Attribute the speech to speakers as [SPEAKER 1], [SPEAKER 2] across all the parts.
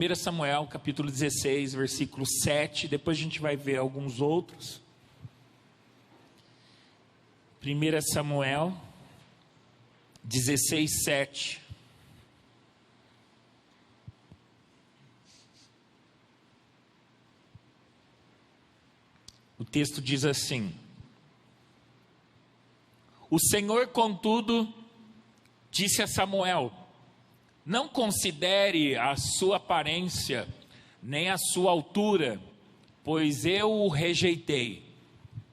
[SPEAKER 1] 1 Samuel, capítulo 16, versículo 7, depois a gente vai ver alguns outros. 1 Samuel 16, 7. O texto diz assim: O Senhor, contudo, disse a Samuel: Não considere a sua aparência, nem a sua altura, pois eu o rejeitei.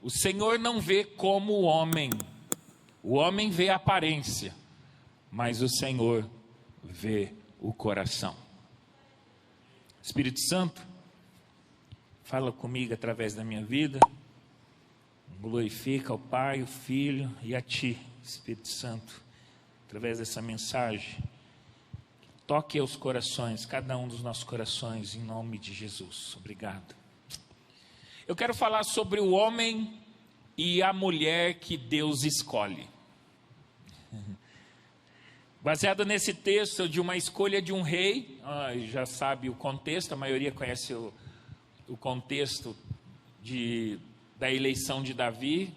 [SPEAKER 1] O Senhor não vê como o homem vê a aparência, mas o Senhor vê o coração. Espírito Santo, fala comigo através da minha vida, glorifica ao Pai, o Filho e a Ti, Espírito Santo, através dessa mensagem. Toque aos corações, cada um dos nossos corações, em nome de Jesus. Obrigado. Eu quero falar sobre o homem e a mulher que Deus escolhe. Baseado nesse texto de uma escolha de um rei, já sabe o contexto, a maioria conhece o contexto da eleição de Davi,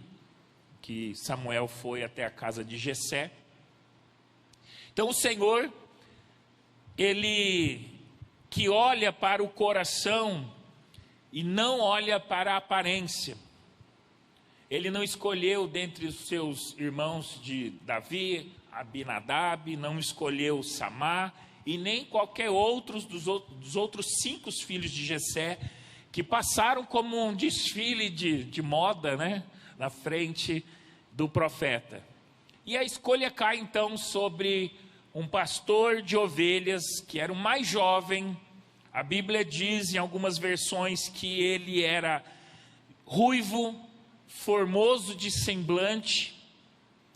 [SPEAKER 1] que Samuel foi até a casa de Jessé. Então o Senhor, Ele que olha para o coração e não olha para a aparência. Ele não escolheu dentre os seus irmãos de Davi, Abinadab, não escolheu Samá e nem qualquer outro dos outros 5 filhos de Jessé, que passaram como um desfile de moda, né, na frente do profeta. E a escolha cai então sobre um pastor de ovelhas, que era o mais jovem. A Bíblia diz em algumas versões que ele era ruivo, formoso de semblante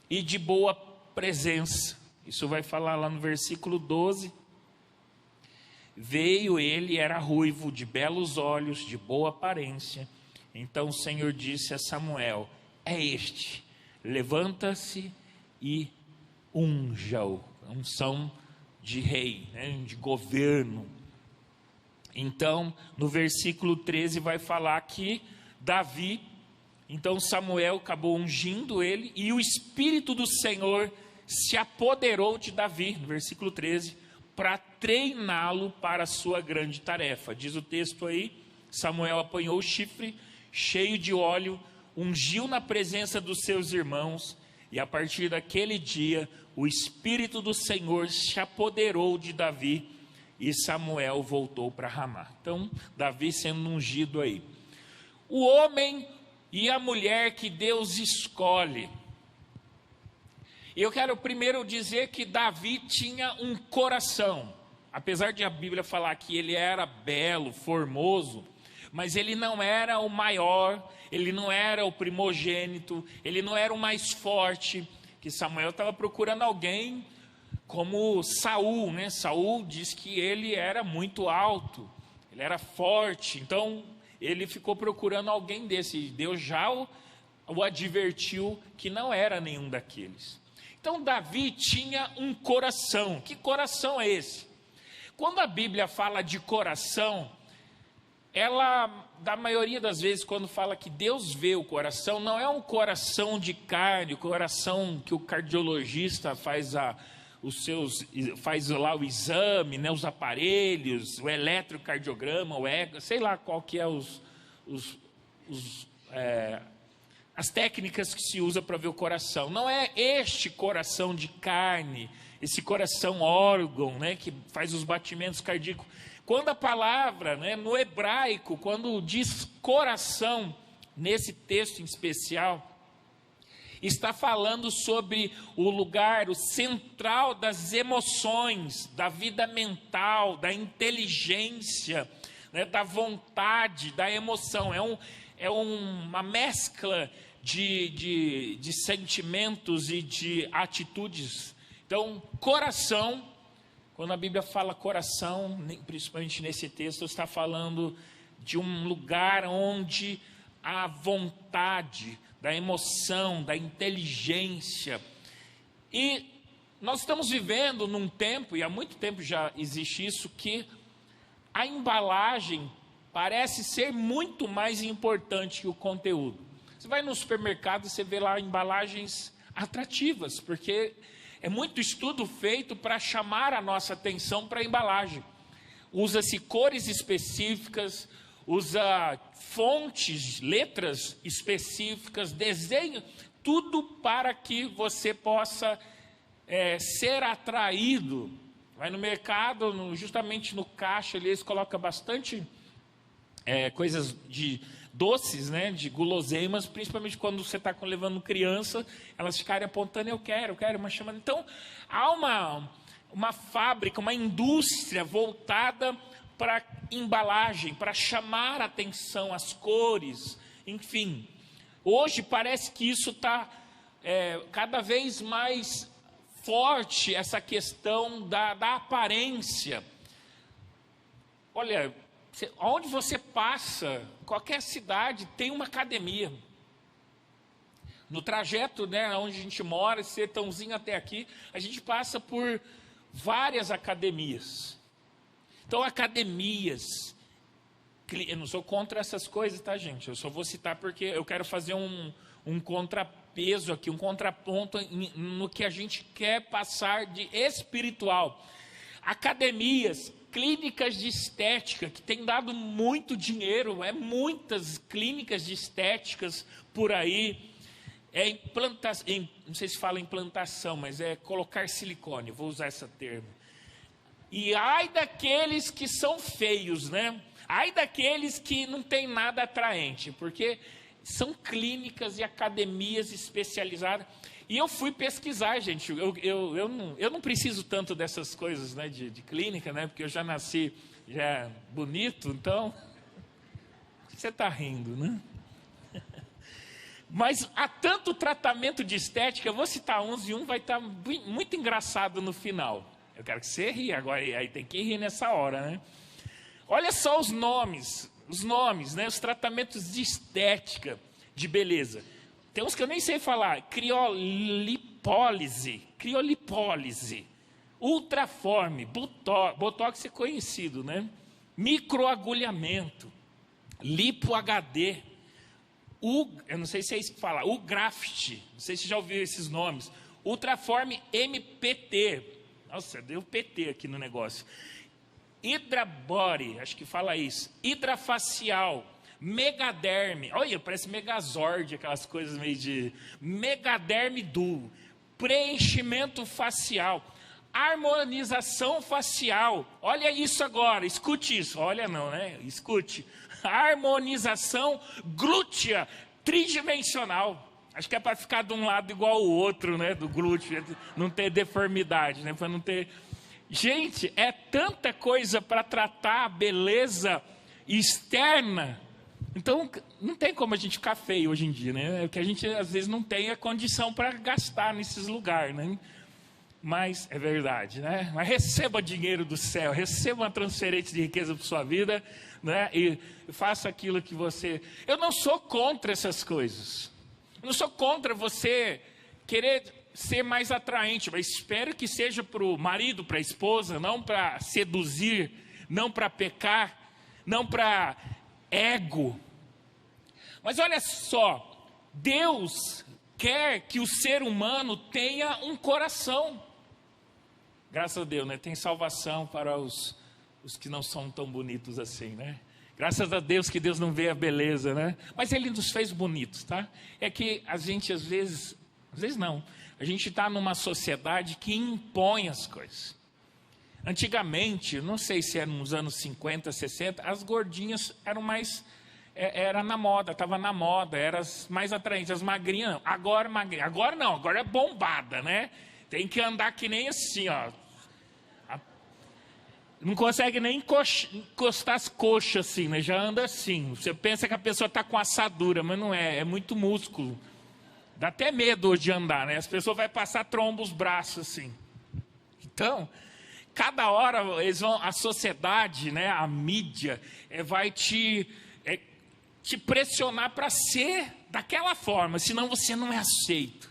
[SPEAKER 1] e de boa presença. Isso vai falar lá no versículo 12. Veio ele, era ruivo, de belos olhos, de boa aparência. Então o Senhor disse a Samuel: é este, levanta-se e unja-o. Unção de rei, né, de governo. Então, no versículo 13 vai falar que Davi, então Samuel acabou ungindo ele, e o Espírito do Senhor se apoderou de Davi, no versículo 13, para treiná-lo para a sua grande tarefa. Diz o texto aí: Samuel apanhou o chifre cheio de óleo, ungiu na presença dos seus irmãos, e a partir daquele dia o Espírito do Senhor se apoderou de Davi, e Samuel voltou para Ramá. Então, Davi sendo ungido aí. O homem e a mulher que Deus escolhe. Eu quero primeiro dizer que Davi tinha um coração. Apesar de a Bíblia falar que ele era belo, formoso, mas ele não era o maior, ele não era o primogênito, ele não era o mais forte, que Samuel estava procurando alguém como Saul, né? Saul diz que ele era muito alto, ele era forte, então ele ficou procurando alguém desse. Deus já o advertiu que não era nenhum daqueles. Então Davi tinha um coração. Que coração é esse? Quando a Bíblia fala de coração, ela, da maioria das vezes, quando fala que Deus vê o coração, não é um coração de carne, o coração que o cardiologista faz lá o exame, né, os aparelhos, o eletrocardiograma, o ego, sei lá qual que é as técnicas que se usa para ver o coração. Não é este coração de carne, esse coração órgão, né, que faz os batimentos cardíacos. Quando a palavra, né, no hebraico, quando diz coração, nesse texto em especial, está falando sobre o lugar, o central das emoções, da vida mental, da inteligência, né, da vontade, da emoção. É uma mescla de sentimentos e de atitudes. Então, coração, quando a Bíblia fala coração, principalmente nesse texto, está falando de um lugar onde a vontade, da emoção, da inteligência. E nós estamos vivendo num tempo, e há muito tempo já existe isso, que a embalagem parece ser muito mais importante que o conteúdo. Você vai no supermercado, você vê lá embalagens atrativas, porque é muito estudo feito para chamar a nossa atenção para a embalagem. Usa-se cores específicas, usa fontes, letras específicas, desenho, tudo para que você possa ser atraído. Vai no mercado, justamente no caixa, eles colocam bastante coisas de doces, né, de guloseimas, principalmente quando você está levando criança, elas ficarem apontando, eu quero, mas chamando. Então, há uma fábrica, uma indústria voltada para embalagem, para chamar a atenção, as cores, enfim. Hoje parece que isso está cada vez mais forte, essa questão da aparência. Olha, onde você passa, qualquer cidade tem uma academia. No trajeto, né, onde a gente mora, Sertãozinho até aqui, a gente passa por várias academias. Então, academias, eu não sou contra essas coisas, tá, gente? Eu só vou citar porque eu quero fazer um contrapeso aqui, um contraponto no que a gente quer passar de espiritual. Academias, clínicas de estética, que tem dado muito dinheiro, muitas clínicas de estéticas por aí, não sei se fala implantação, mas é colocar silicone, vou usar esse termo. E ai daqueles que são feios, né? Ai daqueles que não tem nada atraente, porque são clínicas e academias especializadas. E eu fui pesquisar, gente, eu não preciso tanto dessas coisas, né, de clínica, né, porque eu já nasci já bonito, então, você está rindo, né? Mas há tanto tratamento de estética, eu vou citar uns e um vai estar muito engraçado no final. Eu quero que você ria agora, aí tem que rir nessa hora, né? Olha só os nomes, né, os tratamentos de estética, de beleza. Tem uns que eu nem sei falar, criolipólise, ultraforme, botox é conhecido, né? Microagulhamento, lipo HD, eu não sei se é isso que fala, o graft, não sei se você já ouviu esses nomes, ultraforme MPT, nossa, deu PT aqui no negócio, hidrabody, acho que fala isso, hidrafacial, megaderme, olha, parece megazord, aquelas coisas meio de megaderme duo, preenchimento facial, harmonização facial, olha isso agora, escute isso, olha não, né, escute, harmonização glútea tridimensional, acho que é para ficar de um lado igual ao outro, né, do glúteo, não ter deformidade, né, para não ter, gente, é tanta coisa para tratar a beleza externa. Então, não tem como a gente ficar feio hoje em dia, né? Porque a gente, às vezes, não tem a condição para gastar nesses lugares, né? Mas, é verdade, né? Mas receba dinheiro do céu, receba uma transferência de riqueza para sua vida, né? E faça aquilo que você... Eu não sou contra essas coisas. Eu não sou contra você querer ser mais atraente, mas espero que seja para o marido, para a esposa, não para seduzir, não para pecar, não para ego. Mas olha só, Deus quer que o ser humano tenha um coração. Graças a Deus, né? Tem salvação para os que não são tão bonitos assim, né? Graças a Deus que Deus não vê a beleza, né? Mas Ele nos fez bonitos, tá? É que a gente às vezes não. A gente está numa sociedade que impõe as coisas. Antigamente, não sei se era nos anos 50, 60, as gordinhas eram mais... Era na moda, estava na moda, eram mais atraentes, as magrinhas não. Agora não, agora é bombada, né? Tem que andar que nem assim, ó. Não consegue nem encostar as coxas assim, né? Já anda assim. Você pensa que a pessoa está com assadura, mas não é, é muito músculo. Dá até medo hoje de andar, né? As pessoas vão passar tromba os braços assim. Então, cada hora a sociedade, né, a mídia, vai te pressionar para ser daquela forma, senão você não é aceito.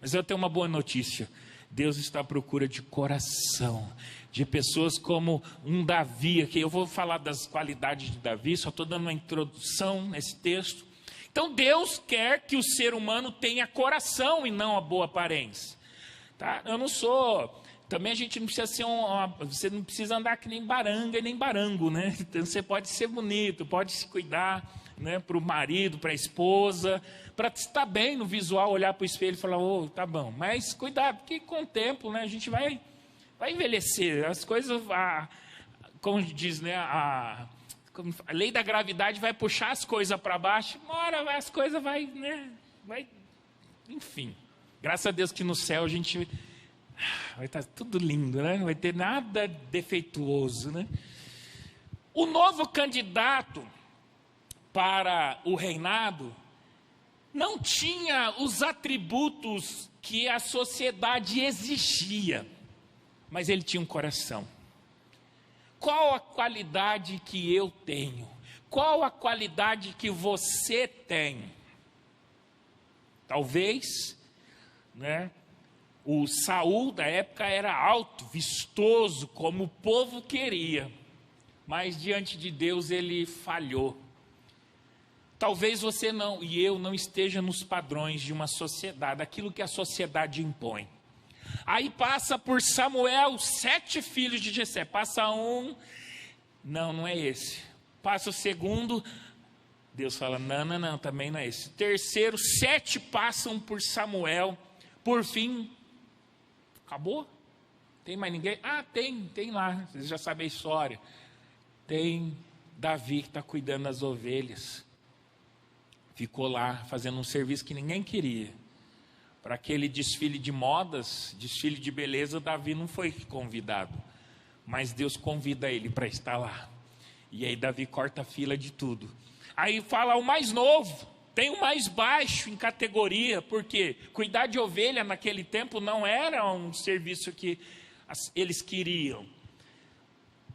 [SPEAKER 1] Mas eu tenho uma boa notícia. Deus está à procura de coração. de pessoas como um Davi, aqui eu vou falar das qualidades de Davi, só estou dando uma introdução nesse texto. Então Deus quer que o ser humano tenha coração e não a boa aparência. Tá? Eu não sou... Também a gente não precisa ser você não precisa andar que nem baranga e nem barango, né? Então você pode ser bonito, pode se cuidar, né? Para o marido, para a esposa, para estar bem no visual, olhar para o espelho e falar, tá bom. Mas cuidado, porque com o tempo, né, a gente vai envelhecer. As coisas, como diz, né, a lei da gravidade vai puxar as coisas para baixo, uma hora as coisas vai, enfim. Graças a Deus que no céu a gente vai estar tudo lindo, né? Não vai ter nada defeituoso, né? O novo candidato para o reinado não tinha os atributos que a sociedade exigia, mas ele tinha um coração. Qual a qualidade que eu tenho? Qual a qualidade que você tem? Talvez, né? O Saul da época era alto, vistoso, como o povo queria, mas diante de Deus ele falhou. Talvez você não e eu não esteja nos padrões de uma sociedade, aquilo que a sociedade impõe. Aí passa por Samuel, 7 filhos de Jessé, passa um, não é esse. Passa o segundo, Deus fala, não, também não é esse. Terceiro, 7 passam por Samuel, por fim, acabou? Tem mais ninguém? Tem lá, vocês já sabem a história. Tem Davi que está cuidando das ovelhas. Ficou lá fazendo um serviço que ninguém queria. Para aquele desfile de modas, desfile de beleza, Davi não foi convidado. Mas Deus convida ele para estar lá. E aí Davi corta a fila de tudo. Aí fala o mais novo, tem o mais baixo em categoria, porque cuidar de ovelha naquele tempo não era um serviço que eles queriam.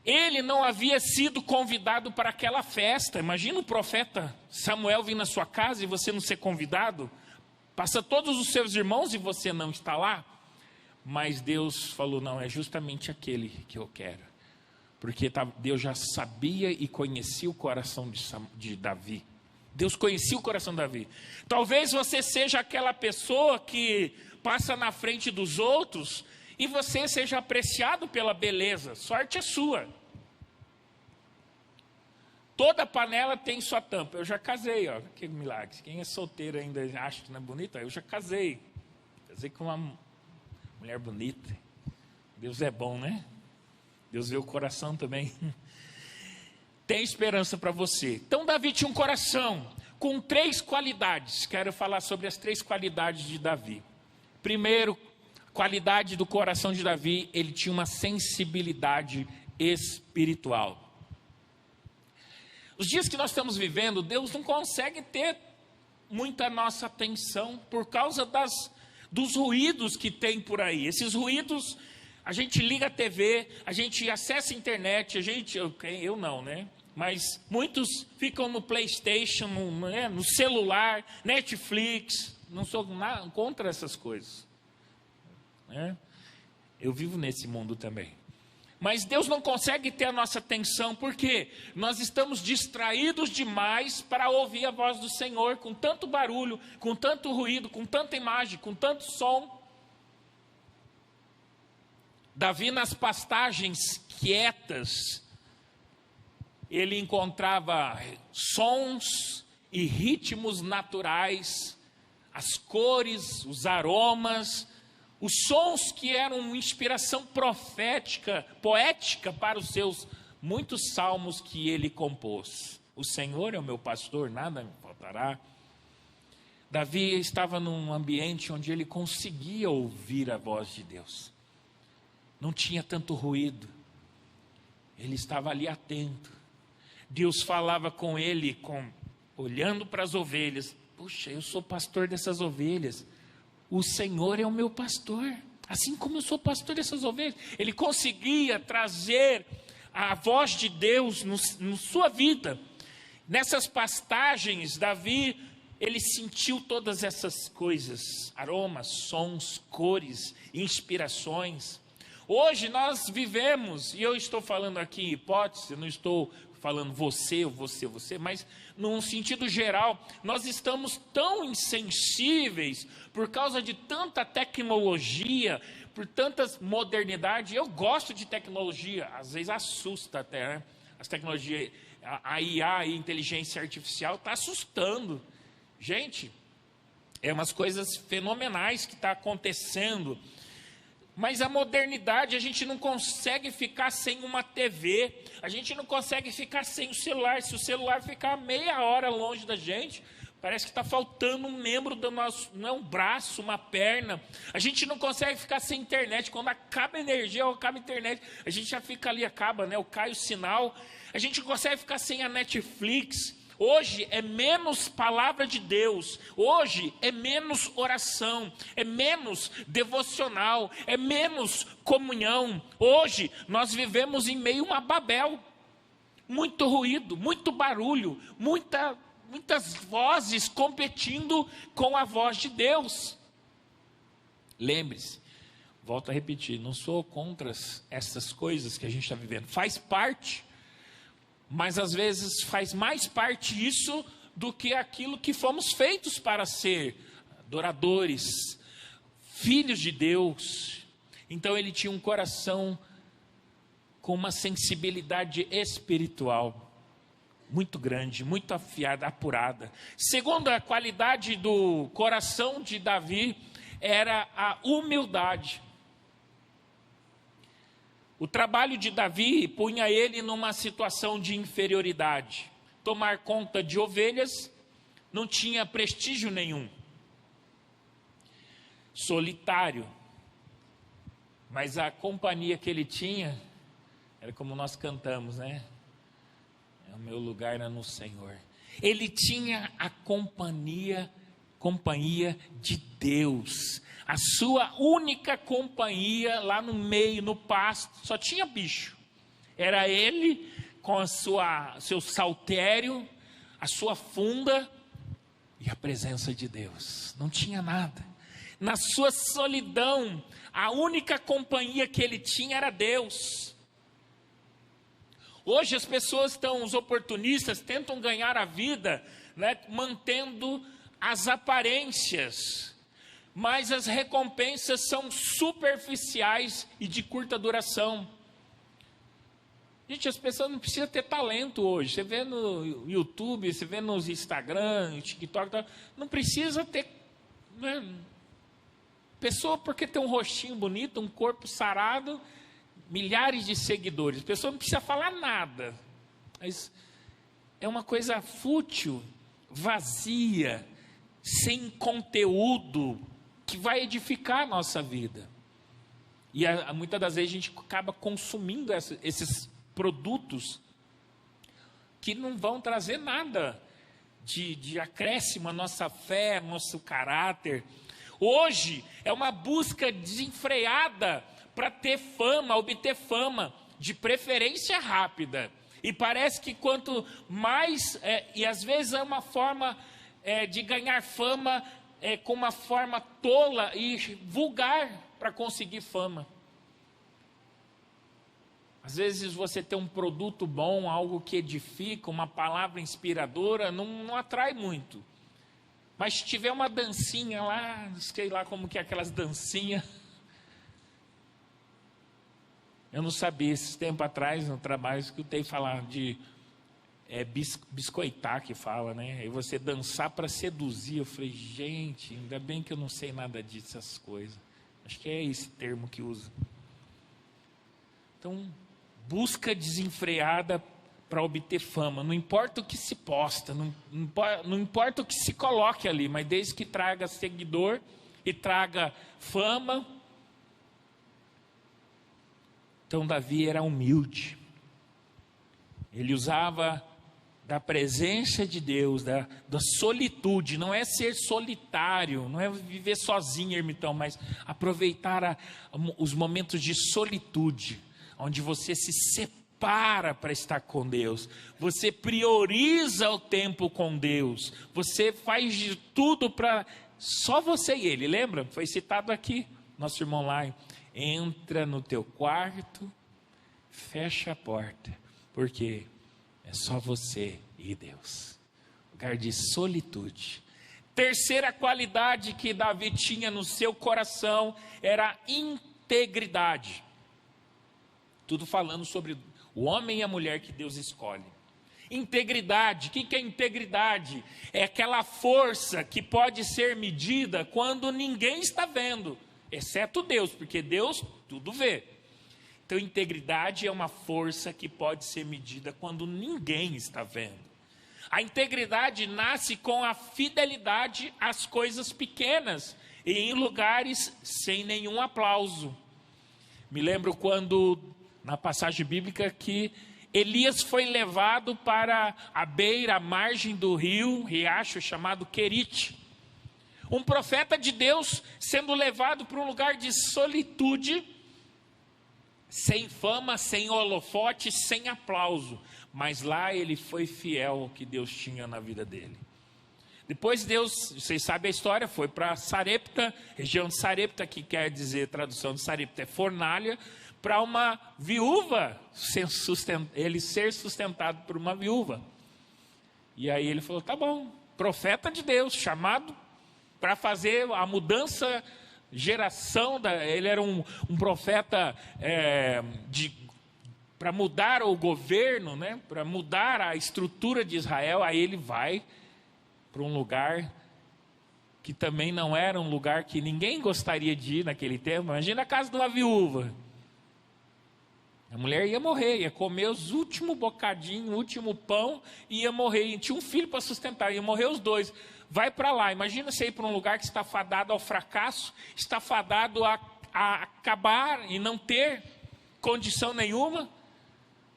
[SPEAKER 1] Ele não havia sido convidado para aquela festa. Imagina o profeta Samuel vir na sua casa e você não ser convidado. Passa todos os seus irmãos e você não está lá. Mas Deus falou, não, é justamente aquele que eu quero. Porque Deus já sabia e conhecia o coração de Davi. Deus conhecia o coração de Davi. Talvez você seja aquela pessoa que passa na frente dos outros e você seja apreciado pela beleza. Sorte é sua. Toda panela tem sua tampa. Eu já casei, ó, que milagre. Quem é solteiro ainda acha que não é bonito? Eu já casei. Casei com uma mulher bonita. Deus é bom, né? Deus vê o coração também. Tem esperança para você. Então Davi tinha um coração com 3 qualidades. Quero falar sobre as 3 qualidades de Davi. Primeiro, qualidade do coração de Davi, ele tinha uma sensibilidade espiritual. Os dias que nós estamos vivendo, Deus não consegue ter muita nossa atenção por causa dos ruídos que tem por aí. Esses ruídos, a gente liga a TV, a gente acessa a internet, eu não, né? Mas muitos ficam no PlayStation, no celular, Netflix. Não sou contra essas coisas, né? Eu vivo nesse mundo também. Mas Deus não consegue ter a nossa atenção, porque nós estamos distraídos demais para ouvir a voz do Senhor, com tanto barulho, com tanto ruído, com tanta imagem, com tanto som. Davi, nas pastagens quietas, ele encontrava sons e ritmos naturais, as cores, os aromas, os sons que eram inspiração profética, poética para os seus muitos salmos que ele compôs. O Senhor é o meu pastor, nada me faltará. Davi estava num ambiente onde ele conseguia ouvir a voz de Deus. Não tinha tanto ruído. Ele estava ali atento. Deus falava com ele, olhando para as ovelhas. Puxa, eu sou pastor dessas ovelhas. O Senhor é o meu pastor, assim como eu sou pastor dessas ovelhas. Ele conseguia trazer a voz de Deus na sua vida. Nessas pastagens, Davi, ele sentiu todas essas coisas, aromas, sons, cores, inspirações. Hoje nós vivemos, e eu estou falando aqui em hipótese, não estou falando você, mas num sentido geral, nós estamos tão insensíveis por causa de tanta tecnologia, por tantas modernidades. Eu gosto de tecnologia, às vezes assusta até, né? As tecnologias, a IA, a inteligência artificial, está assustando. Gente, é umas coisas fenomenais que está acontecendo. Mas a modernidade, a gente não consegue ficar sem uma TV, a gente não consegue ficar sem o celular. Se o celular ficar meia hora longe da gente, parece que está faltando um membro do nosso, não é um braço, uma perna. A gente não consegue ficar sem internet. Quando acaba a energia ou acaba a internet, a gente já fica ali, acaba, né? Cai o sinal. A gente não consegue ficar sem a Netflix. Hoje é menos palavra de Deus, hoje é menos oração, é menos devocional, é menos comunhão. Hoje nós vivemos em meio a uma Babel, muito ruído, muito barulho, muitas vozes competindo com a voz de Deus. Lembre-se, volto a repetir, não sou contra essas coisas que a gente está vivendo, faz parte. Mas às vezes faz mais parte isso do que aquilo que fomos feitos para ser, adoradores, filhos de Deus. Então ele tinha um coração com uma sensibilidade espiritual muito grande, muito afiada, apurada. Segundo a qualidade do coração de Davi, era a humildade. O trabalho de Davi punha ele numa situação de inferioridade. Tomar conta de ovelhas não tinha prestígio nenhum. Solitário. Mas a companhia que ele tinha, era como nós cantamos, né? O meu lugar era no Senhor. Ele tinha a companhia de Deus. A sua única companhia lá no meio, no pasto, só tinha bicho. Era ele com seu saltério, a sua funda e a presença de Deus. Não tinha nada. Na sua solidão, a única companhia que ele tinha era Deus. Hoje as pessoas os oportunistas, tentam ganhar a vida, né, mantendo as aparências. Mas as recompensas são superficiais e de curta duração. Gente, as pessoas não precisam ter talento hoje. Você vê no YouTube, você vê nos Instagram, no TikTok, não precisa ter, né? Pessoa porque tem um rostinho bonito, um corpo sarado, milhares de seguidores. A pessoa não precisa falar nada. Mas é uma coisa fútil, vazia, sem conteúdo, que vai edificar a nossa vida. E muitas das vezes a gente acaba consumindo esses produtos que não vão trazer nada de acréscimo à nossa fé, ao nosso caráter. Hoje é uma busca desenfreada para ter fama, obter fama, de preferência rápida. E parece que quanto mais, e às vezes é uma forma de ganhar fama, com uma forma tola e vulgar para conseguir fama. Às vezes você tem um produto bom, algo que edifica, uma palavra inspiradora, não atrai muito. Mas se tiver uma dancinha lá, sei lá como que é aquelas dancinhas. Eu não sabia, esses tempos atrás, no trabalho, escutei falar de biscoitar, que fala, né? E você dançar para seduzir. Eu falei, gente, ainda bem que eu não sei nada dessas coisas. Acho que é esse termo que usa. Então, busca desenfreada para obter fama. Não importa o que se posta, não importa o que se coloque ali, mas desde que traga seguidor e traga fama. Então, Davi era humilde. Ele usava da presença de Deus, da solitude. Não é ser solitário, não é viver sozinho, ermitão, mas aproveitar os momentos de solitude, onde você se separa para estar com Deus. Você prioriza o tempo com Deus. Você faz de tudo para só você e Ele. Lembra? Foi citado aqui, nosso irmão lá entra no teu quarto, fecha a porta, porque é só você e Deus. Lugar de solitude. Terceira qualidade que Davi tinha no seu coração era a integridade. Tudo falando sobre o homem e a mulher que Deus escolhe. Integridade, o que é integridade? É aquela força que pode ser medida quando ninguém está vendo, exceto Deus, porque Deus tudo vê. Então, integridade é uma força que pode ser medida quando ninguém está vendo. A integridade nasce com a fidelidade às coisas pequenas e em lugares sem nenhum aplauso. Me lembro quando, na passagem bíblica, que Elias foi levado para a beira, a margem do rio, riacho chamado Querite. Um profeta de Deus sendo levado para um lugar de solitude, sem fama, sem holofote, sem aplauso. Mas lá ele foi fiel ao que Deus tinha na vida dele. Depois Deus, vocês sabem a história, foi para Sarepta, região de Sarepta, que quer dizer, tradução de Sarepta é fornalha, para uma viúva, ele ser sustentado por uma viúva. E aí ele falou, tá bom, profeta de Deus, chamado para fazer a mudança, geração, ele era um profeta para mudar o governo, né, para mudar a estrutura de Israel. Aí ele vai para um lugar que também não era um lugar que ninguém gostaria de ir naquele tempo. Imagina a casa de uma viúva. A mulher ia morrer, ia comer os últimos bocadinhos, o último pão, e ia morrer. E tinha um filho para sustentar, ia morrer os dois. Vai para lá, imagina você ir para um lugar que está fadado ao fracasso, está fadado a acabar e não ter condição nenhuma.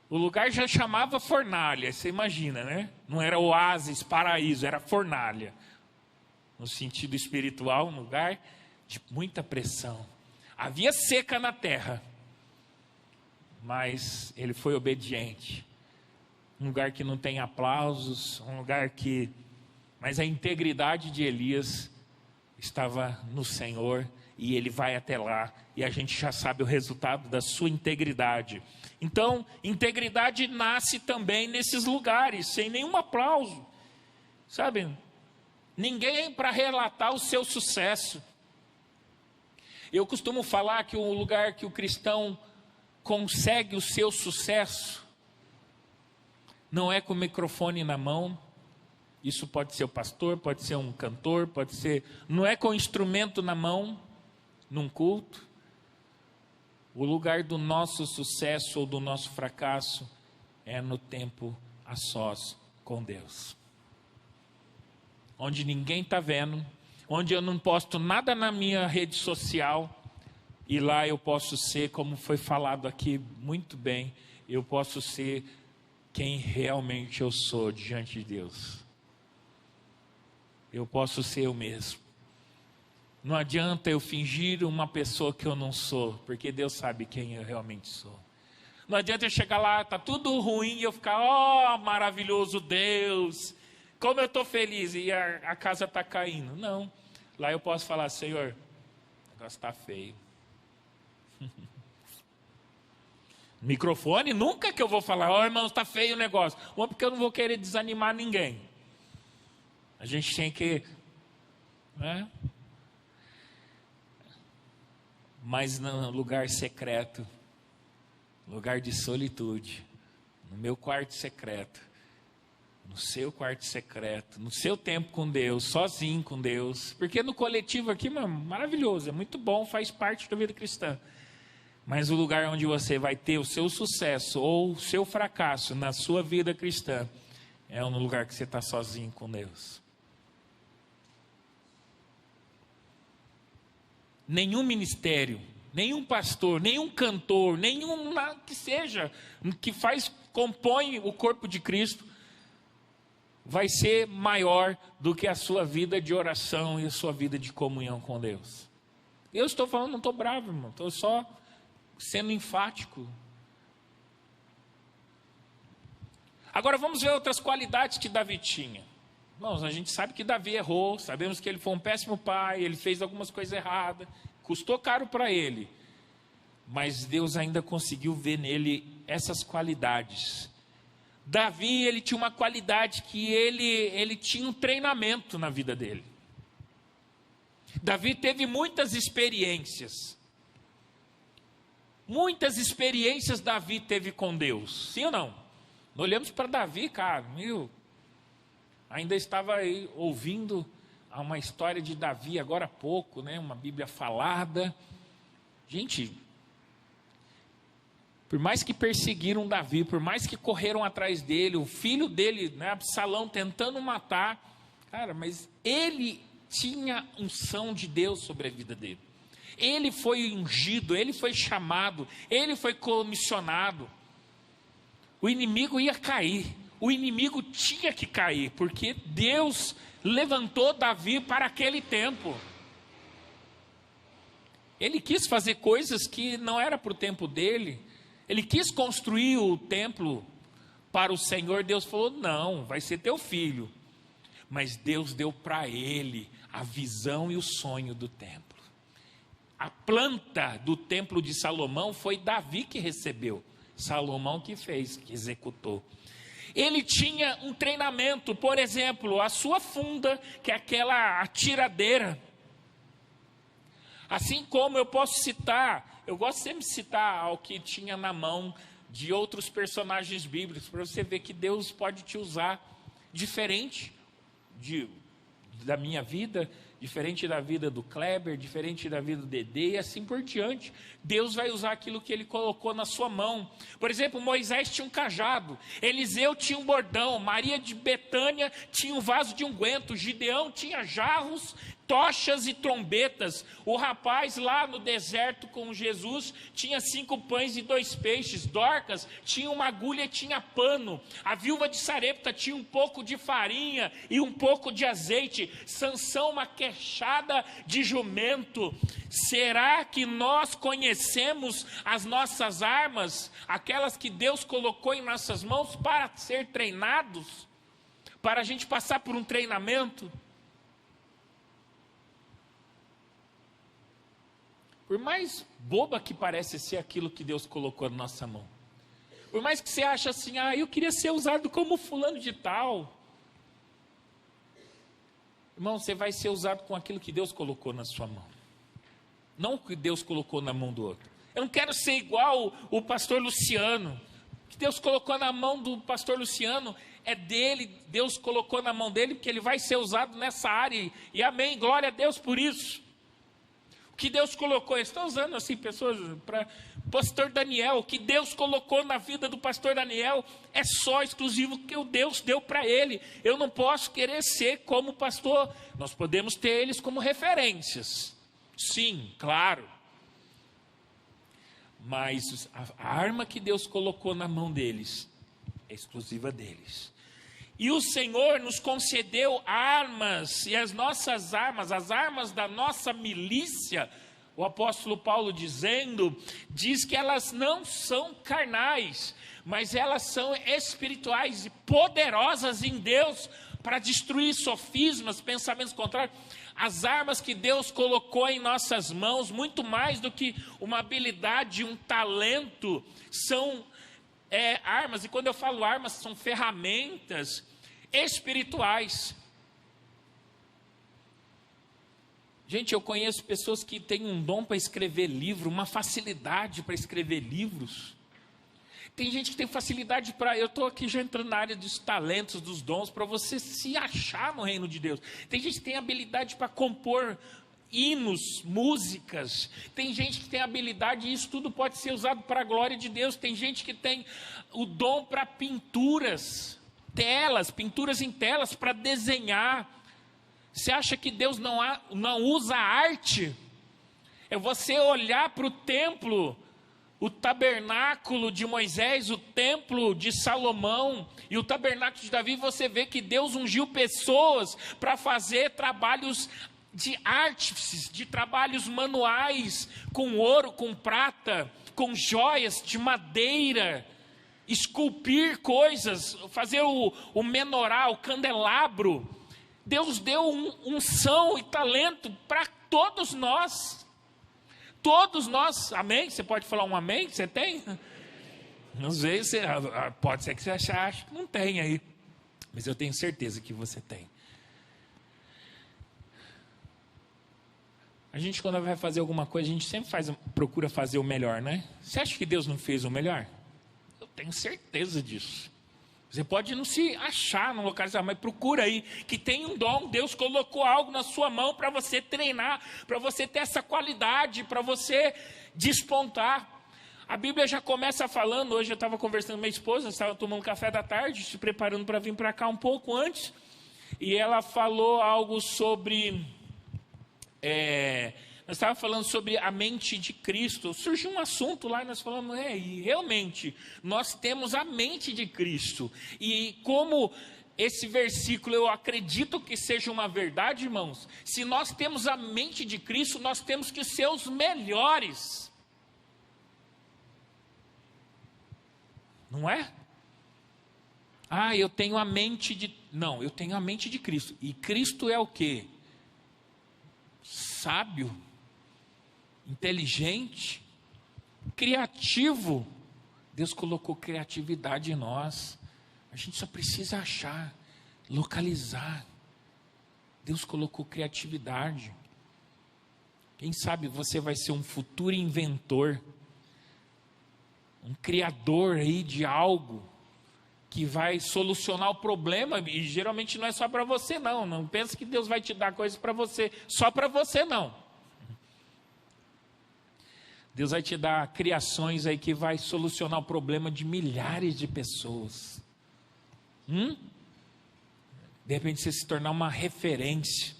[SPEAKER 1] O lugar já chamava fornalha, você imagina, né? Não era oásis, paraíso, era fornalha. No sentido espiritual, um lugar de muita pressão. Havia seca na terra, mas ele foi obediente. Um lugar que não tem aplausos, um lugar que... Mas a integridade de Elias estava no Senhor, e ele vai até lá, e a gente já sabe o resultado da sua integridade. Então, integridade nasce também nesses lugares, sem nenhum aplauso, sabe? Ninguém para relatar o seu sucesso. Eu costumo falar que o lugar que o cristão consegue o seu sucesso não é com o microfone na mão. Isso pode ser o pastor, pode ser um cantor, pode ser... Não é com o instrumento na mão, num culto. O lugar do nosso sucesso ou do nosso fracasso é no tempo a sós com Deus. Onde ninguém está vendo, onde eu não posto nada na minha rede social, e lá eu posso ser, como foi falado aqui muito bem, eu posso ser quem realmente eu sou diante de Deus. Eu posso ser eu mesmo. Não adianta eu fingir uma pessoa que eu não sou, porque Deus sabe quem eu realmente sou. Não adianta eu chegar lá, está tudo ruim, e eu ficar, oh, maravilhoso Deus, como eu estou feliz, e a casa está caindo. Não, lá eu posso falar, Senhor, o negócio está feio. Microfone, nunca que eu vou falar, oh, irmão, está feio o negócio. Uma, porque eu não vou querer desanimar ninguém. A gente tem que... né? Mas no lugar secreto, lugar de solitude, no meu quarto secreto, no seu quarto secreto, no seu tempo com Deus, sozinho com Deus, porque no coletivo aqui, maravilhoso, é muito bom, faz parte da vida cristã, mas o lugar onde você vai ter o seu sucesso ou o seu fracasso na sua vida cristã, é no lugar que você está sozinho com Deus. Nenhum ministério, nenhum pastor, nenhum cantor, nenhum que seja, que compõe o corpo de Cristo, vai ser maior do que a sua vida de oração e a sua vida de comunhão com Deus. Eu estou falando, não estou bravo, irmão, estou só sendo enfático. Agora vamos ver outras qualidades que Davi tinha. Irmãos, a gente sabe que Davi errou, sabemos que ele foi um péssimo pai, ele fez algumas coisas erradas, custou caro para ele. mas Deus ainda conseguiu ver nele essas qualidades. Davi, ele tinha uma qualidade que ele tinha um treinamento na vida dele. Davi teve muitas experiências. Muitas experiências Davi teve com Deus. Sim ou não? Olhamos para Davi, cara, ainda estava aí ouvindo uma história de Davi agora há pouco, né? Uma Bíblia falada. Gente, por mais que perseguiram Davi, por mais que correram atrás dele, o filho dele, né, Absalão, tentando matar, cara, mas ele tinha unção de Deus sobre a vida dele. Ele foi ungido, ele foi chamado, ele foi comissionado. O inimigo ia cair, o inimigo tinha que cair, porque Deus levantou Davi para aquele tempo. Ele quis fazer coisas que não era para o tempo dele. Ele quis construir o templo para o Senhor. Deus falou, não, vai ser teu filho. Mas Deus deu para ele a visão e o sonho do templo. A planta do templo de Salomão foi Davi que recebeu. Salomão que fez, que executou. Ele tinha um treinamento, por exemplo, a sua funda, que é aquela atiradeira. Assim como eu posso citar, eu gosto sempre de citar o que tinha na mão de outros personagens bíblicos, para você ver que Deus pode te usar diferente da minha vida, diferente da vida do Kleber, diferente da vida do Dedê e assim por diante. Deus vai usar aquilo que ele colocou na sua mão. Por exemplo, Moisés tinha um cajado, Eliseu tinha um bordão, Maria de Betânia tinha um vaso de unguento, Gideão tinha jarros, tochas e trombetas. O rapaz lá no deserto com Jesus tinha 5 pães e 2 peixes. Dorcas tinha uma agulha e tinha pano. A viúva de Sarepta tinha um pouco de farinha e um pouco de azeite. Sansão uma queixada de jumento. Será que nós conhecemos as nossas armas, aquelas que Deus colocou em nossas mãos para ser treinados? Para a gente passar por um treinamento? Por mais boba que parece ser aquilo que Deus colocou na nossa mão, por mais que você ache assim, eu queria ser usado como fulano de tal, irmão, você vai ser usado com aquilo que Deus colocou na sua mão, não o que Deus colocou na mão do outro. Eu não quero ser igual o pastor Luciano. O que Deus colocou na mão do pastor Luciano é dele, Deus colocou na mão dele, porque ele vai ser usado nessa área, e amém, glória a Deus por isso. Que Deus colocou, estou usando assim pessoas para pastor Daniel, o que Deus colocou na vida do pastor Daniel é só exclusivo que o Deus deu para ele. Eu não posso querer ser como pastor. Nós podemos ter eles como referências, sim, claro, mas a arma que Deus colocou na mão deles é exclusiva deles. E o Senhor nos concedeu armas, e as nossas armas, as armas da nossa milícia, o apóstolo Paulo diz que elas não são carnais, mas elas são espirituais e poderosas em Deus para destruir sofismas, pensamentos contrários. As armas que Deus colocou em nossas mãos, muito mais do que uma habilidade, um talento, são armas. E quando eu falo armas, são ferramentas espirituais. Gente, eu conheço pessoas que têm um dom para escrever livro, uma facilidade para escrever livros. Tem gente que tem facilidade para... Eu estou aqui já entrando na área dos talentos, dos dons, para você se achar no reino de Deus. Tem gente que tem habilidade para compor hinos, músicas. Tem gente que tem habilidade, e isso tudo pode ser usado para a glória de Deus. Tem gente que tem o dom para pinturas, pinturas em telas, para desenhar. Você acha que Deus não usa arte? É você olhar para o templo, o tabernáculo de Moisés, o templo de Salomão e o tabernáculo de Davi, você vê que Deus ungiu pessoas para fazer trabalhos de artífices, de trabalhos manuais, com ouro, com prata, com joias de madeira, esculpir coisas, fazer o menorá, o candelabro. Deus deu unção e talento para todos nós. Todos nós, amém? Você pode falar um amém? Você tem? Às vezes, pode ser que você ache que não tem aí. Mas eu tenho certeza que você tem. A gente, quando vai fazer alguma coisa, a gente sempre procura fazer o melhor, né? Você acha que Deus não fez o melhor? Eu tenho certeza disso. Você pode não se achar no localizar, mas procura aí, que tem um dom. Deus colocou algo na sua mão para você treinar, para você ter essa qualidade, para você despontar. A Bíblia já começa falando. Hoje eu estava conversando com minha esposa, estava tomando café da tarde, se preparando para vir para cá um pouco antes, e ela falou algo sobre... nós estávamos falando sobre a mente de Cristo. Surgiu um assunto lá e nós falamos, e realmente, nós temos a mente de Cristo. E como esse versículo eu acredito que seja uma verdade, irmãos, se nós temos a mente de Cristo, nós temos que ser os melhores. Não é? Eu tenho a mente de... Não, eu tenho a mente de Cristo. E Cristo é o quê? Sábio, inteligente, criativo. Deus colocou criatividade em nós. A gente só precisa achar, localizar. Deus colocou criatividade. Quem sabe você vai ser um futuro inventor, um criador aí de algo que vai solucionar o problema, e geralmente não é só para você não. Não pense que Deus vai te dar coisas para você, só para você não. Deus vai te dar criações aí que vai solucionar o problema de milhares de pessoas. De repente você se tornar uma referência.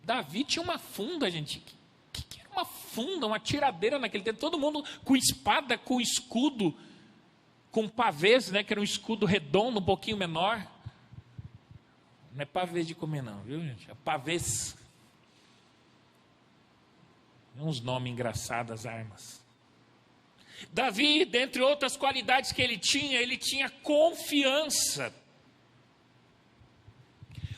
[SPEAKER 1] Davi tinha uma funda, gente. O que era uma funda, uma tiradeira naquele tempo? Todo mundo com espada, com escudo, com pavês, né, que era um escudo redondo, um pouquinho menor. Não é pavês de comer não, viu, gente? É pavês. É uns nomes engraçados as armas. Davi, dentre outras qualidades que ele tinha confiança.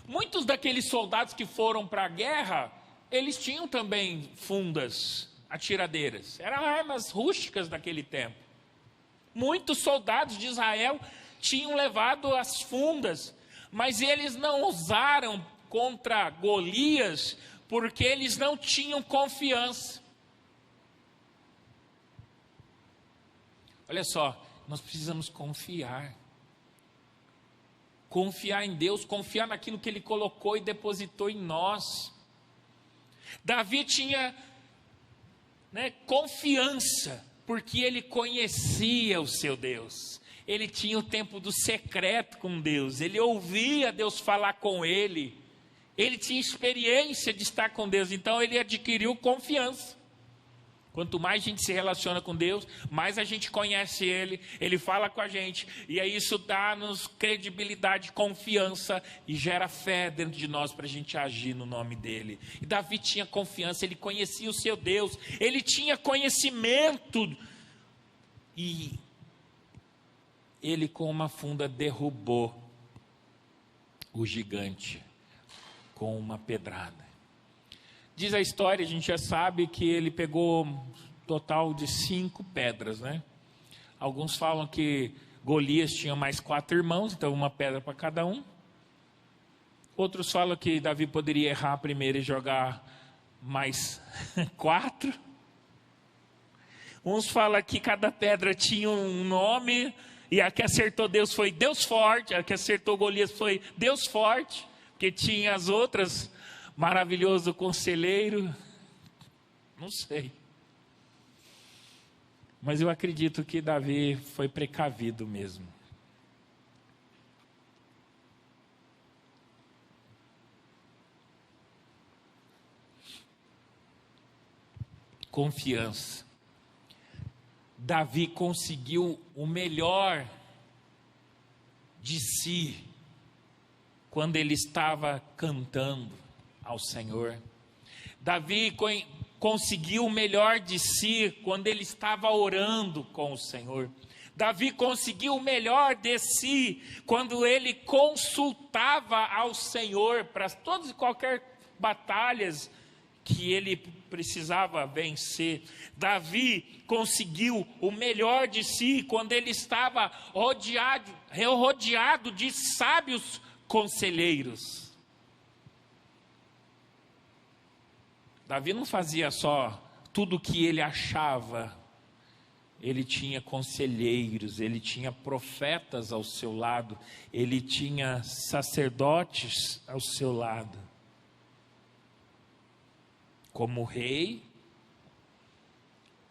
[SPEAKER 1] Muitos daqueles soldados que foram para a guerra, eles tinham também fundas, atiradeiras. Eram armas rústicas daquele tempo. Muitos soldados de Israel tinham levado as fundas, mas eles não usaram contra Golias, porque eles não tinham confiança. Olha só, nós precisamos confiar. Confiar em Deus, confiar naquilo que Ele colocou e depositou em nós. Davi tinha, confiança, porque ele conhecia o seu Deus. Ele tinha o tempo do secreto com Deus. Ele ouvia Deus falar com ele. Ele tinha experiência de estar com Deus. Então ele adquiriu confiança. Quanto mais a gente se relaciona com Deus, mais a gente conhece Ele. Ele fala com a gente. E aí isso dá-nos credibilidade, confiança e gera fé dentro de nós para a gente agir no nome dEle. E Davi tinha confiança, ele conhecia o seu Deus. Ele tinha conhecimento. E ele com uma funda derrubou o gigante com uma pedrada. Diz a história, a gente já sabe que ele pegou um total de 5 pedras, né? Alguns falam que Golias tinha mais 4 irmãos, então uma pedra para cada um. Outros falam que Davi poderia errar primeiro e jogar mais 4. Uns falam que cada pedra tinha um nome, e a que acertou Deus foi Deus Forte, a que acertou Golias foi Deus Forte, porque tinha as outras... Maravilhoso conselheiro, não sei. Mas eu acredito que Davi foi precavido mesmo. Confiança. Davi conseguiu o melhor de si quando ele estava cantando ao Senhor. Davi conseguiu o melhor de si quando ele estava orando com o Senhor. Davi conseguiu o melhor de si quando ele consultava ao Senhor para todas e qualquer batalhas que ele precisava vencer. Davi conseguiu o melhor de si quando ele estava rodeado de sábios conselheiros. Davi não fazia só tudo o que ele achava. Ele tinha conselheiros, ele tinha profetas ao seu lado, ele tinha sacerdotes ao seu lado. Como rei,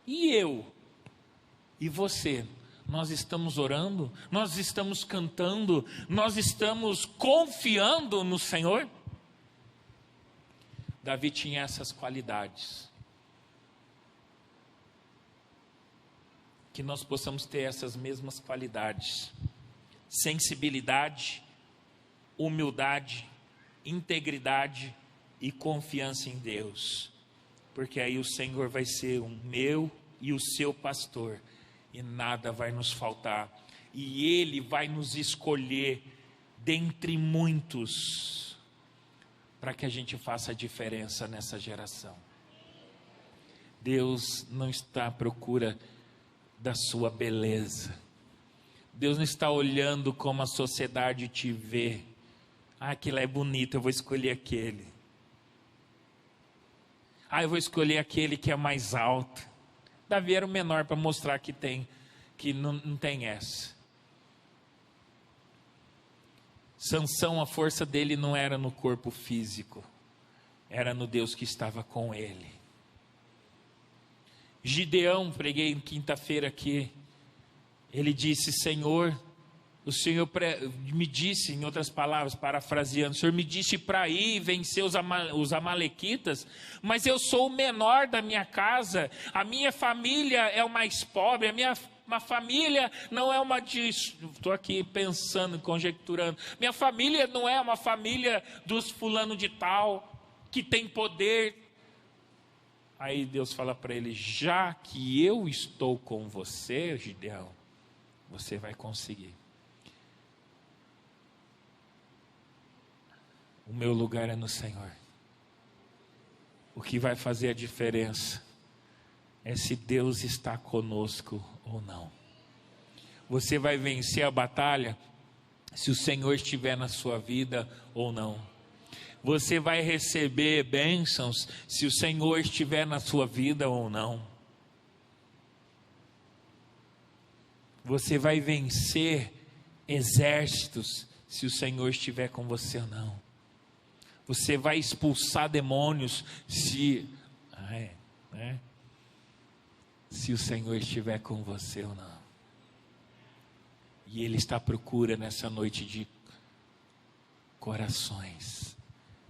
[SPEAKER 1] e eu, e você, nós estamos orando, nós estamos cantando, nós estamos confiando no Senhor? Davi tinha essas qualidades. Que nós possamos ter essas mesmas qualidades: sensibilidade, humildade, integridade e confiança em Deus, porque aí o Senhor vai ser o meu e o seu pastor, e nada vai nos faltar, e Ele vai nos escolher dentre muitos, para que a gente faça a diferença nessa geração. Deus não está à procura da sua beleza. Deus não está olhando como a sociedade te vê. Ah, aquele é bonito, eu vou escolher aquele. Ah, eu vou escolher aquele que é mais alto. Davi era o menor para mostrar que não tem essa. Sansão, a força dele não era no corpo físico, era no Deus que estava com ele. Gideão, preguei em quinta-feira aqui, ele disse: Senhor, o Senhor me disse, em outras palavras, parafraseando, o Senhor me disse para ir vencer os amalequitas, mas eu sou o menor da minha casa, a minha família é o mais pobre, uma família não é uma de... Estou aqui pensando, conjecturando, minha família não é uma família dos fulano de tal, que tem poder. Aí Deus fala para ele: já que eu estou com você, Gideão, você vai conseguir. O meu lugar é no Senhor. O que vai fazer a diferença é se Deus está conosco ou não. Você vai vencer a batalha se o Senhor estiver na sua vida ou não. Você vai receber bênçãos se o Senhor estiver na sua vida ou não. Você vai vencer exércitos se o Senhor estiver com você ou não. Você vai expulsar demônios se o Senhor estiver com você ou não. E Ele está à procura nessa noite de corações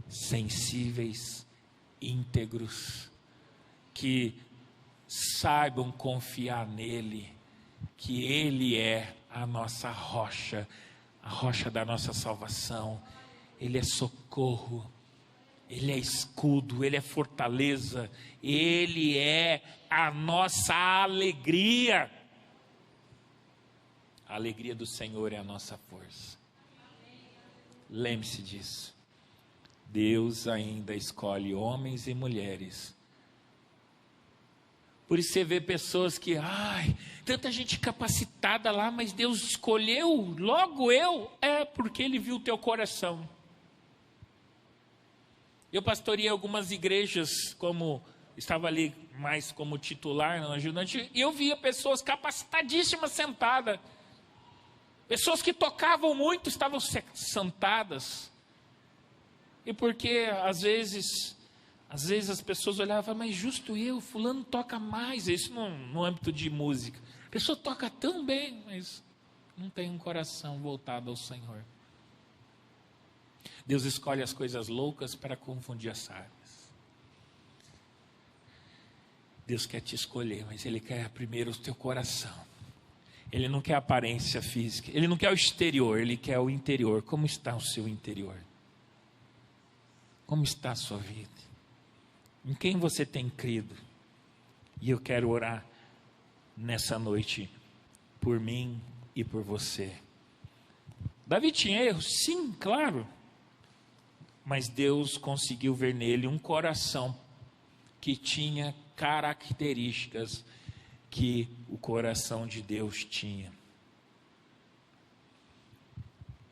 [SPEAKER 1] sensíveis, íntegros, que saibam confiar nele, que Ele é a nossa rocha, a rocha da nossa salvação. Ele é socorro, Ele é escudo, Ele é fortaleza, Ele é a nossa alegria. A alegria do Senhor é a nossa força. Lembre-se disso. Deus ainda escolhe homens e mulheres. Por isso você vê pessoas que, tanta gente capacitada lá, mas Deus escolheu logo eu. É porque Ele viu o teu coração. Eu pastoreei algumas igrejas, estava ali mais como titular, não ajudante, e eu via pessoas capacitadíssimas sentadas. Pessoas que tocavam muito estavam sentadas. E porque às vezes as pessoas olhavam: mas justo eu, fulano toca mais. Isso no âmbito de música. A pessoa toca tão bem, mas não tem um coração voltado ao Senhor. Deus escolhe as coisas loucas para confundir as sábias. Deus quer te escolher, mas Ele quer primeiro o teu coração. Ele não quer a aparência física, Ele não quer o exterior, Ele quer o interior. Como está o seu interior? Como está a sua vida? Em quem você tem crido? E eu quero orar nessa noite por mim e por você. Davi tinha erros? Sim, claro. Mas Deus conseguiu ver nele um coração que tinha características que o coração de Deus tinha.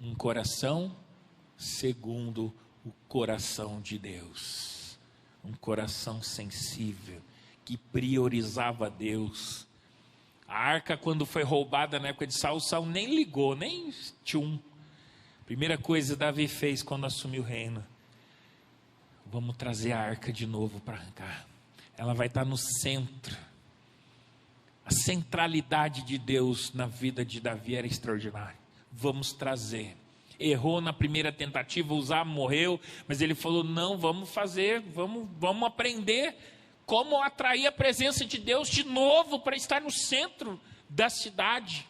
[SPEAKER 1] Um coração segundo o coração de Deus. Um coração sensível, que priorizava Deus. A arca, quando foi roubada na época de Saul, Saul nem ligou, nem tchum. Primeira coisa que Davi fez quando assumiu o reino: vamos trazer a arca de novo para cá. Ela vai estar no centro. A centralidade de Deus na vida de Davi era extraordinária. Vamos trazer. Errou na primeira tentativa, Uzá morreu, mas ele falou: não, vamos fazer, vamos aprender como atrair a presença de Deus de novo para estar no centro da cidade,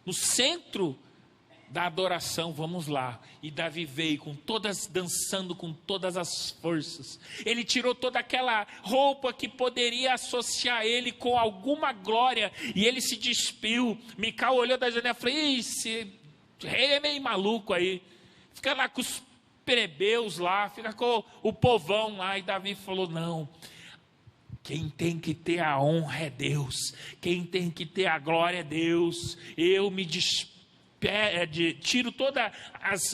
[SPEAKER 1] no centro da adoração. Vamos lá. E Davi veio dançando com todas as forças. Ele tirou toda aquela roupa que poderia associar ele com alguma glória, e ele se despiu. Mical olhou da janela e falou: esse rei é meio maluco aí, fica lá com os plebeus lá, fica com o povão lá. E Davi falou: não, quem tem que ter a honra é Deus, quem tem que ter a glória é Deus. Eu me tiro todas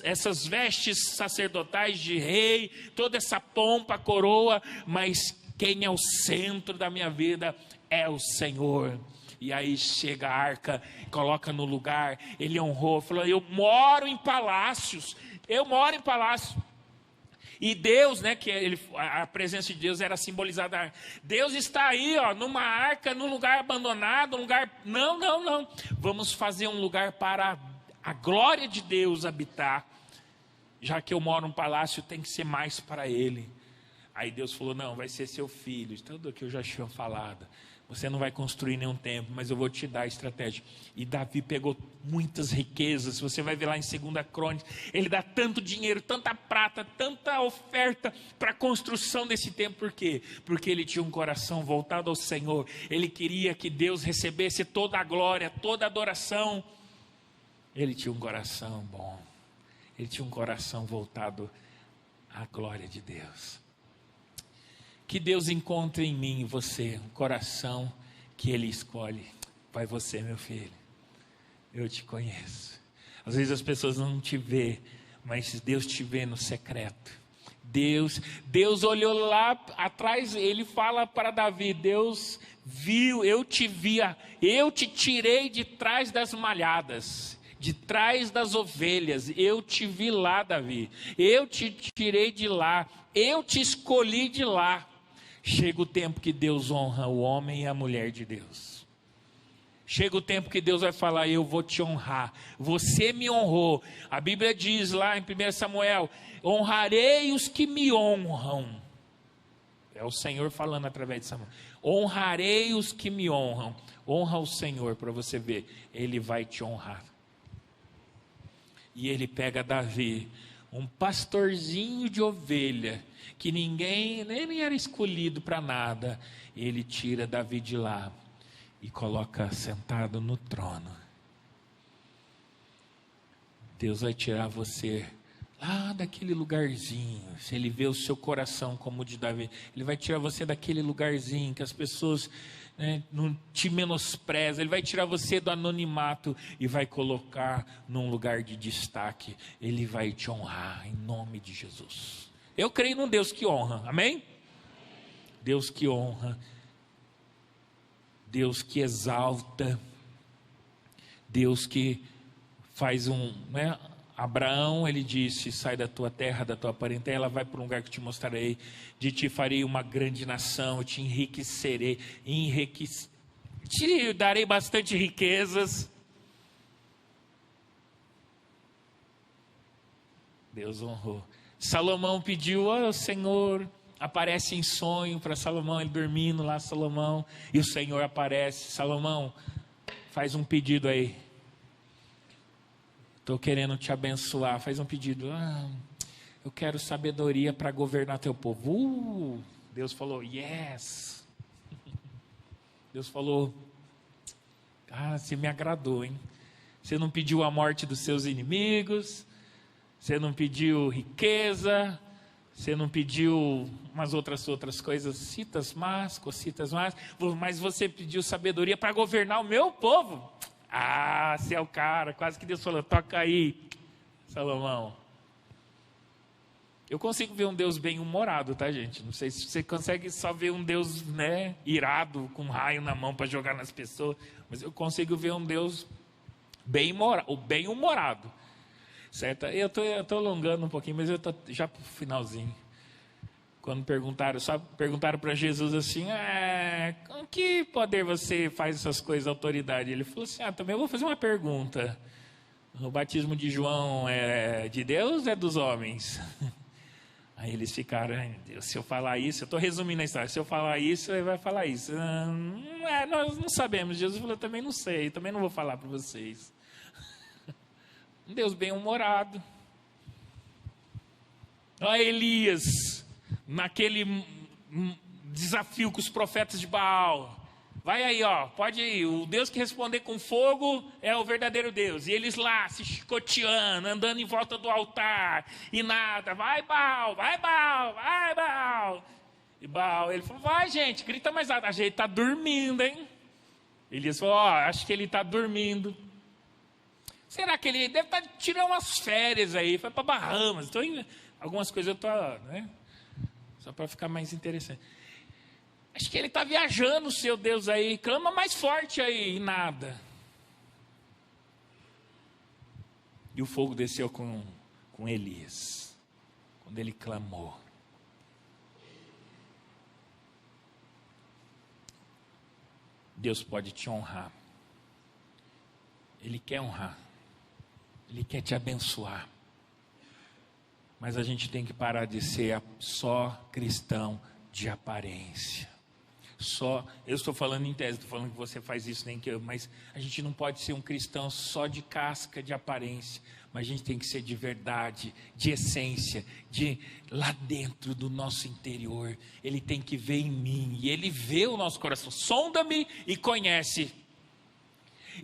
[SPEAKER 1] essas vestes sacerdotais de rei, toda essa pompa, coroa, mas quem é o centro da minha vida é o Senhor. E aí chega a arca, coloca no lugar. Ele honrou, falou: eu moro em palácios. E Deus, né, a presença de Deus era simbolizada. Deus está aí, ó, numa arca, num lugar abandonado, não. Vamos fazer um lugar para a glória de Deus habitar. Já que eu moro num palácio, tem que ser mais para Ele. Aí Deus falou: não, vai ser seu filho. Tudo que eu já tinha falado. Você não vai construir nenhum templo, mas eu vou te dar a estratégia. E Davi pegou muitas riquezas. Você vai ver lá em 2 Crônicas, ele dá tanto dinheiro, tanta prata, tanta oferta para a construção desse templo. Por quê? Porque ele tinha um coração voltado ao Senhor. Ele queria que Deus recebesse toda a glória, toda a adoração. Ele tinha um coração bom. Ele tinha um coração voltado à glória de Deus. Que Deus encontre em mim e você um coração que Ele escolhe. Vai você, meu filho, eu te conheço. Às vezes as pessoas não te vê, mas Deus te vê no secreto. Deus olhou lá atrás, Ele fala para Davi: Deus viu, eu te via, eu te tirei de trás das malhadas, de trás das ovelhas, eu te vi lá, Davi, eu te tirei de lá, eu te escolhi de lá. Chega o tempo que Deus honra o homem e a mulher de Deus. Chega o tempo que Deus vai falar: eu vou te honrar. Você me honrou. A Bíblia diz lá em 1 Samuel: honrarei os que me honram. É o Senhor falando através de Samuel. Honrarei os que me honram. Honra o Senhor para você ver. Ele vai te honrar. E ele pega Davi, um pastorzinho de ovelha, que ninguém nem era escolhido para nada. Ele tira Davi de lá e coloca sentado no trono. Deus vai tirar você lá daquele lugarzinho. Se Ele vê o seu coração como o de Davi, Ele vai tirar você daquele lugarzinho que as pessoas, né, não te menosprezam. Ele vai tirar você do anonimato e vai colocar num lugar de destaque. Ele vai te honrar em nome de Jesus. Eu creio num Deus que honra, amém? Deus que honra, Deus que exalta, Deus que faz Abraão, ele disse: sai da tua terra, da tua parentela, vai para um lugar que te mostrarei, de ti farei uma grande nação, eu te enriquecerei, te darei bastante riquezas. Deus honrou. Salomão pediu: ó Senhor, aparece em sonho para Salomão, ele dormindo lá, Salomão, e o Senhor aparece: Salomão, faz um pedido aí, estou querendo te abençoar, faz um pedido. Eu quero sabedoria para governar teu povo. Deus falou: yes. Deus falou: você me agradou, hein? Você não pediu a morte dos seus inimigos, você não pediu riqueza, Você não pediu umas outras coisas, citas más, cocitas más, mas você pediu sabedoria para governar o meu povo. Ah, você é o cara, quase que Deus falou, toca aí, Salomão. Eu consigo ver um Deus bem-humorado, tá, gente? Não sei se você consegue só ver um Deus, né, irado, com um raio na mão para jogar nas pessoas, mas eu consigo ver um Deus bem-humorado. Certo? Eu estou alongando um pouquinho, mas eu estou já para o finalzinho. Quando perguntaram para Jesus assim, com que poder você faz essas coisas, autoridade? Ele falou assim, também eu vou fazer uma pergunta. O batismo de João é de Deus ou é dos homens? Aí eles ficaram, ai meu Deus, se eu falar isso, eu estou resumindo a história, se eu falar isso, ele vai falar isso. Nós não sabemos. Jesus falou, também não sei, também não vou falar para vocês. Um Deus bem-humorado. Olha Elias, naquele desafio com os profetas de Baal. Vai aí, pode ir. O Deus que responder com fogo é o verdadeiro Deus. E eles lá, se chicoteando, andando em volta do altar. E nada, vai Baal, vai Baal, vai Baal. E Baal, ele falou, vai gente, grita mais alto. A gente está dormindo, hein? Elias falou, acho que ele está dormindo. Será que ele deve estar tirando umas férias aí, foi para Bahamas. Algumas coisas eu estou, né? Só para ficar mais interessante. Acho que ele está viajando, seu Deus aí, clama mais forte aí, e nada. E o fogo desceu com Elias, quando ele clamou. Deus pode te honrar. Ele quer honrar. Ele quer te abençoar. Mas a gente tem que parar de ser só cristão de aparência. Eu estou falando em tese, estou falando que você faz isso, nem que eu, mas a gente não pode ser um cristão só de casca, de aparência, mas a gente tem que ser de verdade, de essência, de lá dentro do nosso interior. Ele tem que ver em mim, e ele vê o nosso coração. Sonda-me e conhece.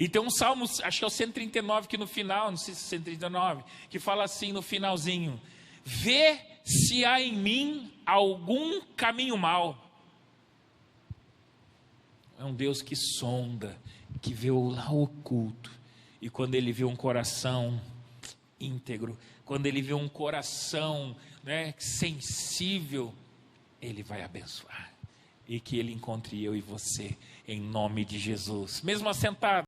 [SPEAKER 1] E tem um salmo, acho que é o 139, que no final, não sei se é 139, que fala assim no finalzinho: vê se há em mim algum caminho mau. É um Deus que sonda, que vê o lá oculto. E quando ele vê um coração íntegro, quando ele vê um coração, né, sensível, ele vai abençoar. E que ele encontre eu e você, em nome de Jesus. Mesmo assentado.